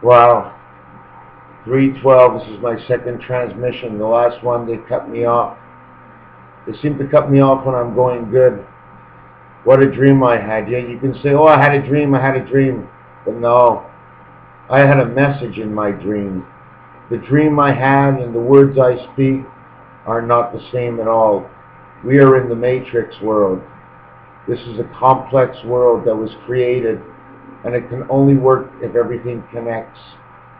Wow. 312, this is my second transmission. The last one, they cut me off. They seem to cut me off when I'm going good. What a dream I had. Yeah, you can say, oh, I had a dream, I had a dream. But no, I had a message in my dream. The dream I had and the words I speak are not the same at all. We are in the Matrix world. This is a complex world that was created, and it can only work if everything connects.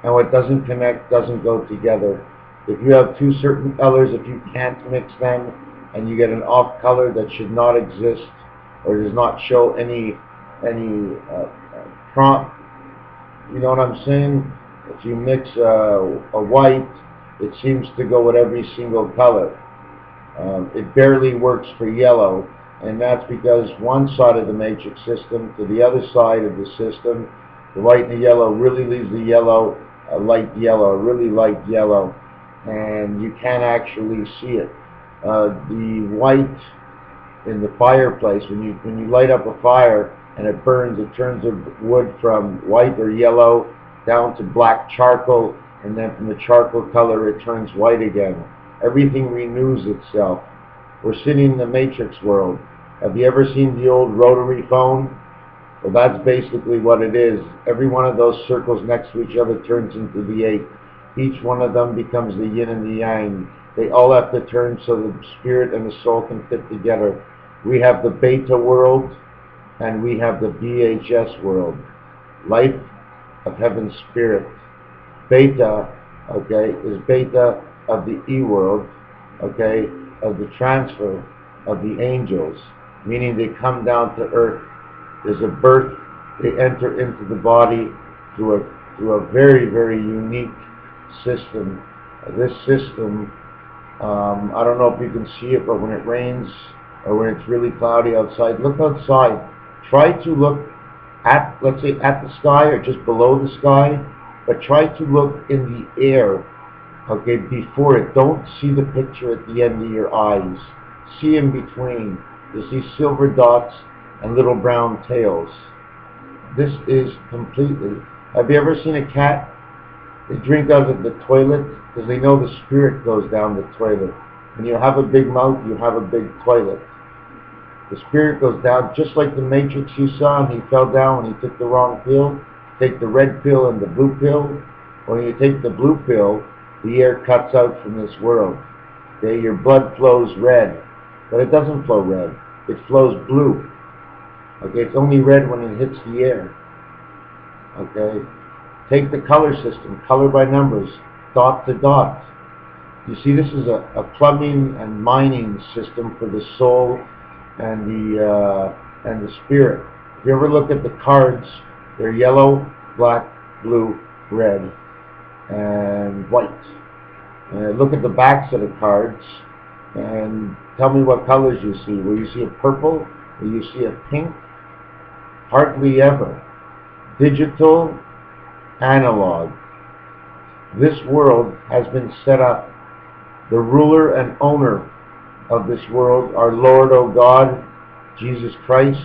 And what doesn't connect doesn't go together. If you have two certain colors, if you can't mix them, and you get an off color that should not exist, or does not show any prompt, you know what I'm saying? If you mix a white, it seems to go with every single color. It barely works for yellow, and that's because one side of the matrix system to the other side of the system, the white and the yellow really leaves the yellow a light yellow, a really light yellow, and you can't actually see it. The white in the fireplace, when you light up a fire and it burns, it turns the wood from white or yellow down to black charcoal, and then from the charcoal color it turns white again. Everything renews itself. We're sitting in the matrix world. Have you ever seen the old rotary phone? Well, that's basically what it is. Every one of those circles next to each other turns into the 8. Each one of them becomes the yin and the yang. They all have to turn so the spirit and the soul can fit together. We have the beta world and we have the BHS world. Life of heaven spirit. Beta, okay, is beta of the E world, okay, of the transfer of the angels, meaning they come down to earth. There's a birth, they enter into the body through a very, very unique system. This system, I don't know if you can see it, but when it rains or when it's really cloudy outside, look outside. Try to look at, let's say, at the sky or just below the sky, but try to look in the air, okay, before it. Don't see the picture at the end of your eyes. See in between. You see silver dots and little brown tails. This is completely. Have you ever seen a cat? They drink out of the toilet because they know the spirit goes down the toilet. When you have a big mouth, you have a big toilet. The spirit goes down just like the Matrix you saw, and he fell down when he took the wrong pill. Take the red pill and the blue pill. When you take the blue pill, the air cuts out from this world. Okay, your blood flows red, but it doesn't flow red. It flows blue. Okay, it's only red when it hits the air. Okay, take the color system, color by numbers, dot to dot. You see, this is a plumbing and mining system for the soul and the spirit. If you ever look at the cards, they're yellow, black, blue, red, and white. Look at the backs of the cards and tell me what colors you see. Will you see a purple? Will you see a pink? Hardly ever. Digital, analog. This world has been set up. The ruler and owner of this world, our Lord, O God, Jesus Christ,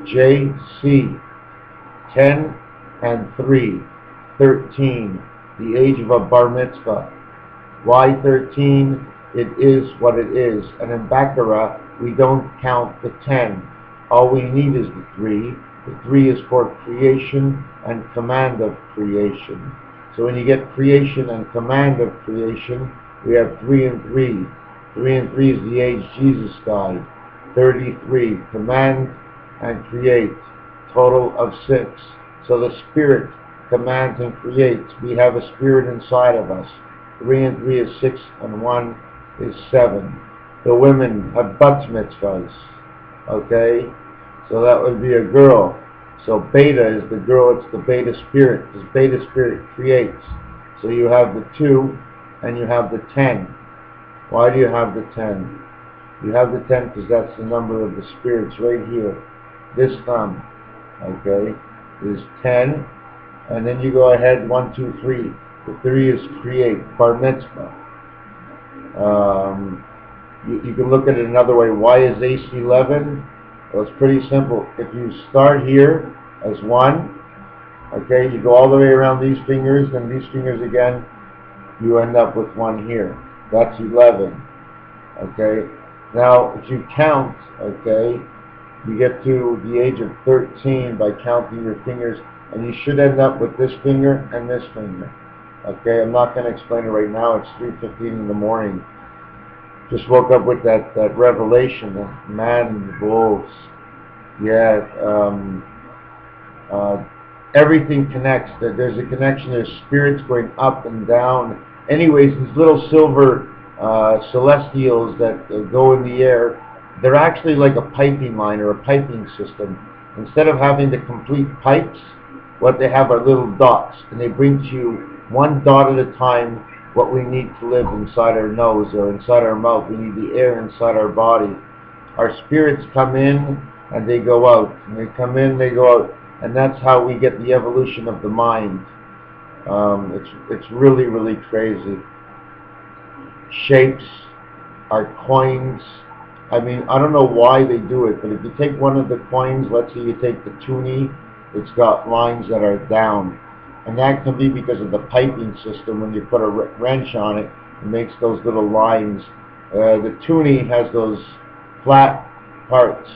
J.C. 10 and 3, 13, the age of a bar mitzvah. Why 13? It is what it is. And in Baccarat, we don't count the 10. All we need is the 3. The 3 is for creation and command of creation. So when you get creation and command of creation, we have 3 and 3. 3 and 3 is the age Jesus died. 33, command and create, total of 6. So the spirit commands and creates. We have a spirit inside of us. 3 and 3 is 6, and 1 is 7. The women have bat mitzvahs. Okay? So that would be a girl. So beta is the girl, it's the beta spirit. This beta spirit creates. So you have the 2 and you have the 10. Why do you have the 10? You have the 10 because that's the number of the spirits right here. This thumb, okay, is 10. And then you go ahead, 1, 2, 3. The 3 is create, bar mitzvah. You can look at it another way. Why is Ace 11? Well, it's pretty simple. If you start here as 1, Okay, you go all the way around these fingers, and these fingers again, you end up with one here. That's 11. Okay, now if you count, okay, you get to the age of 13 by counting your fingers, and you should end up with this finger and this finger. Okay, I'm not going to explain it right now. It's 3:15 in the morning. Just woke up with that revelation. Man, wolves. Yeah. Everything connects. There's a connection. There's spirits going up and down. Anyways, these little silver celestials that go in the air, they're actually like a piping line or a piping system. Instead of having the complete pipes, what they have are little dots, and they bring to you one dot at a time what we need to live inside our nose or inside our mouth. We need the air inside our body. Our spirits come in and they go out, and they come in, they go out, and that's how we get the evolution of the mind. It's really, really crazy. Shapes, our coins. I mean, I don't know why they do it, but if you take one of the coins, let's say you take the toonie, it's got lines that are down. And that can be because of the piping system. When you put a wrench on it, it makes those little lines. The toonie has those flat parts.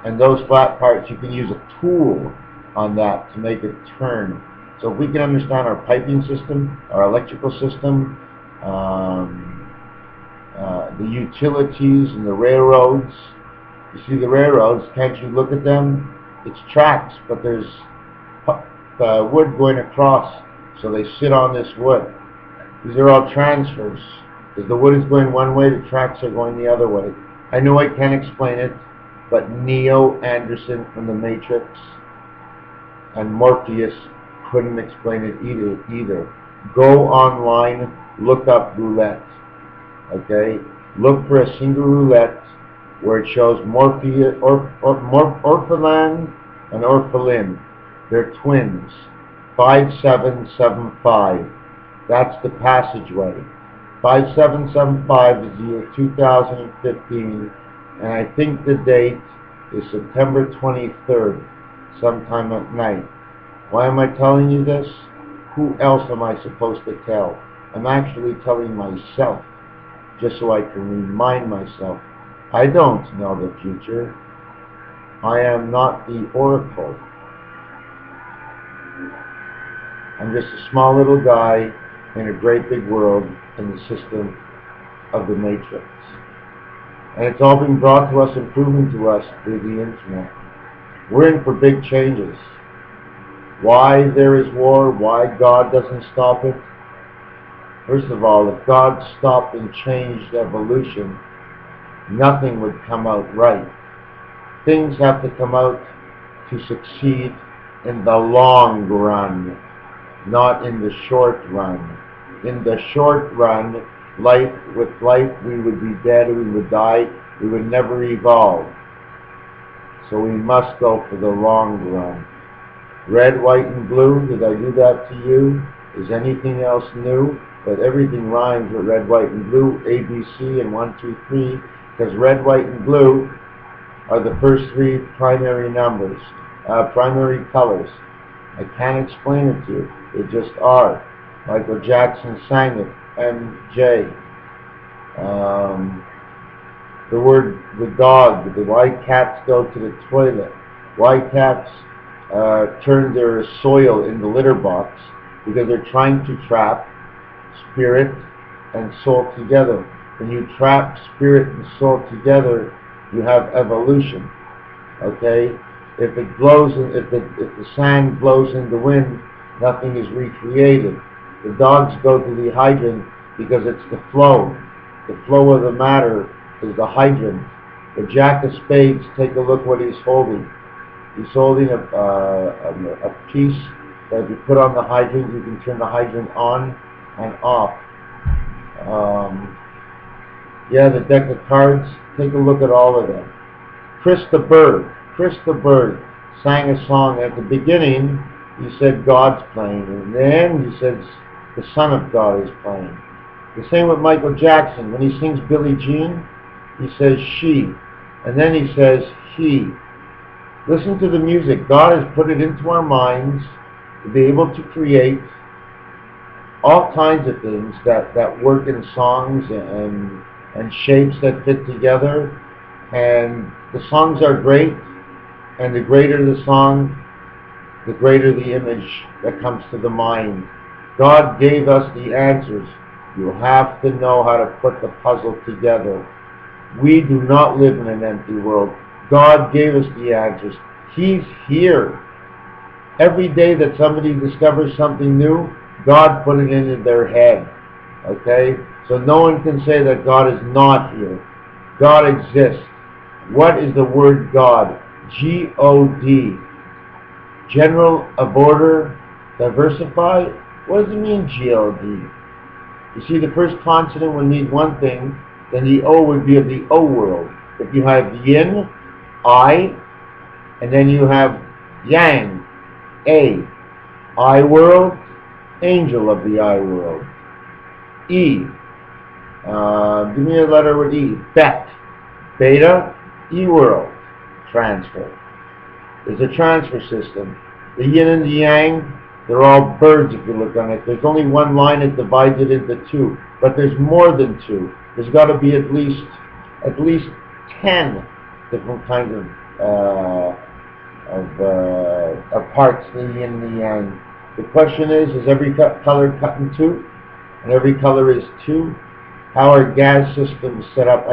And those flat parts, you can use a tool on that to make it turn. So if we can understand our piping system, our electrical system, the utilities and the railroads. You see the railroads, can't you look at them? It's tracks, but there's wood going across, so they sit on this wood. These are all transfers. If the wood is going one way, the tracks are going the other way. I know I can't explain it, but Neo Anderson from The Matrix and Morpheus couldn't explain it either. Go online, look up roulette. Okay? Look for a single roulette where it shows Morpheus, Orphalan and Orphalin. They're twins. 5775. That's the passageway. 5775 is the year 2015, and I think the date is September 23rd, sometime at night. Why am I telling you this? Who else am I supposed to tell? I'm actually telling myself, just so I can remind myself. I don't know the future. I am not the oracle. I'm just a small little guy in a great big world in the system of the Matrix. And it's all been brought to us and proven to us through the internet. We're in for big changes. Why there is war, why God doesn't stop it. First of all, if God stopped and changed evolution, nothing would come out right. Things have to come out to succeed in the long run, not in the short run. In the short run, with life, we would be dead, we would die, we would never evolve. So we must go for the long run. Red, white, and blue, did I do that to you? Is anything else new? But everything rhymes with red, white, and blue, A, B, C, and 1, 2, 3, because red, white, and blue are the first three primary numbers, primary colors. I can't explain it to you. They just are. Michael Jackson sang it, MJ. The word, the dog, the why cats go to the toilet. Why cats turn their soil in the litter box, because they're trying to trap spirit and soul together. When you trap spirit and soul together, you have evolution. Okay? If it blows, if the sand blows in the wind, nothing is recreated. The dogs go to the hydrant because it's the flow. The flow of the matter is the hydrant. The jack of spades, take a look what he's holding. He's holding a piece that if you put on the hydrant, you can turn the hydrant on and off. Yeah, the deck of cards, take a look at all of them. Chris the Bird sang a song. At the beginning, he said God's playing, and then he says the Son of God is playing. The same with Michael Jackson. When he sings Billie Jean, he says she, and then he says he. Listen to the music. God has put it into our minds to be able to create all kinds of things that work in songs and shapes that fit together. And the songs are great, and the greater the song, the greater the image that comes to the mind. God gave us the answers. You have to know how to put the puzzle together. We do not live in an empty world. God gave us the answers. He's here. Every day that somebody discovers something new, God put it into their head. Okay? So no one can say that God is not here. God exists. What is the word God? G-O-D. General of order, diversified. What does it mean, G-O-D? You see, the first consonant would mean one thing, then the O would be of the O world. If you have yin, I, and then you have yang, A. I world, angel of the I world. E. Give me a letter with E. Bet. Beta, E world. Transfer. There's a transfer system. The yin and the yang, they're all birds if you look on it. There's only one line that divides it into two, but there's more than two. There's got to be at least 10 different kinds of parts, the yin and the yang. The question is every color cut in two? And every color is two? How are gas systems set up?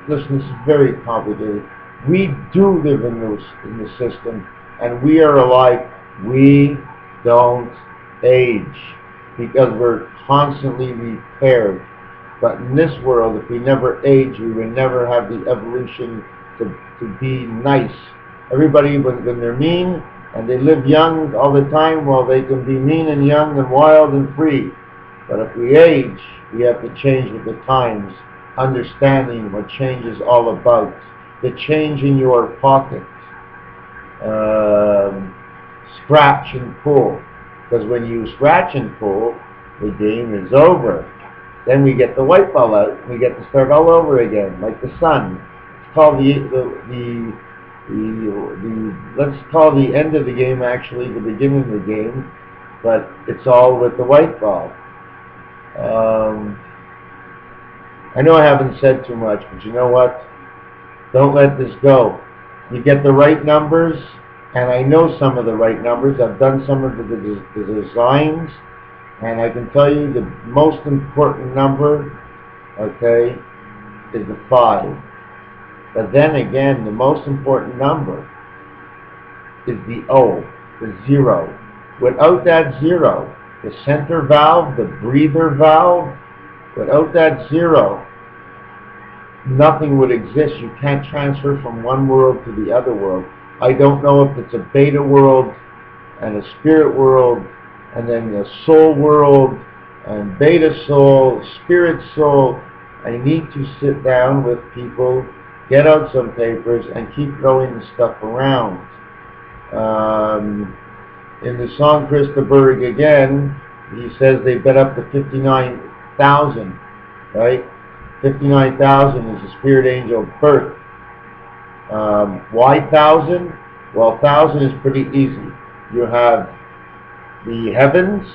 Listen, this is very complicated. We do live in the system, and we are alive. We don't age because we're constantly repaired. But in this world, if we never age, we will never have the evolution to be nice. Everybody, when they're mean and they live young all the time, well, they can be mean and young and wild and free. But if we age, we have to change with the times, understanding what change is all about. The change in your pocket. Scratch and pull. Because when you scratch and pull, the game is over. Then we get the white ball out, and we get to start all over again, like the sun. It's called let's call the end of the game actually the beginning of the game, but it's all with the white ball. I know I haven't said too much, but you know what? Don't let this go. You get the right numbers, and I know some of the right numbers. I've done some of the designs, and I can tell you the most important number, okay, is the 5. But then again, the most important number is the O, the 0. Without that 0, the center valve, the breather valve, without that 0, nothing would exist. You can't transfer from one world to the other world. I don't know if it's a beta world and a spirit world and then a soul world and beta soul, spirit soul. I need to sit down with people, get out some papers, and keep throwing the stuff around. In the song Christopher again, he says they bet up to 59,000, right? 59,000 is the spirit angel birth. Why 1,000? Well, 1,000 is pretty easy. You have the heavens,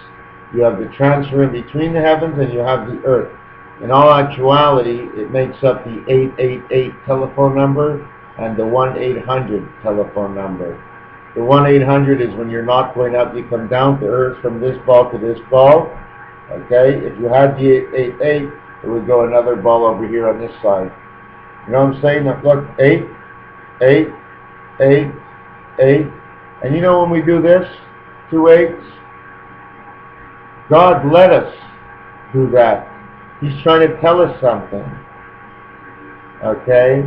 you have the transfer in between the heavens, and you have the earth. In all actuality, it makes up the 888 telephone number and the 1-800 telephone number. The 1-800 is when you're not going up, you come down to earth from this ball to this ball. Okay? If you had the 888, it would go another ball over here on this side. You know what I'm saying? Now, look, 8, 8, 8, 8. And you know when we do this, 2 8s? God let us do that. He's trying to tell us something. Okay?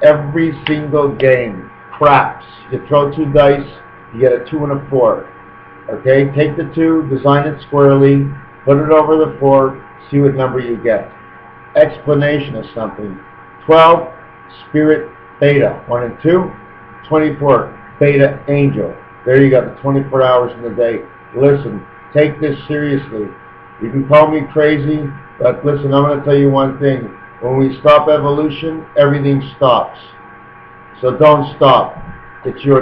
Every single game, craps. You throw 2 dice, you get a 2 and a 4. Okay? Take the 2, design it squarely, put it over the 4, see what number you get. Explanation of something. 12, spirit beta. 1 and 2, 24, beta angel. There you got the 24 hours in the day. Listen, take this seriously. You can call me crazy, but listen, I'm going to tell you one thing. When we stop evolution, everything stops. So don't stop. It's your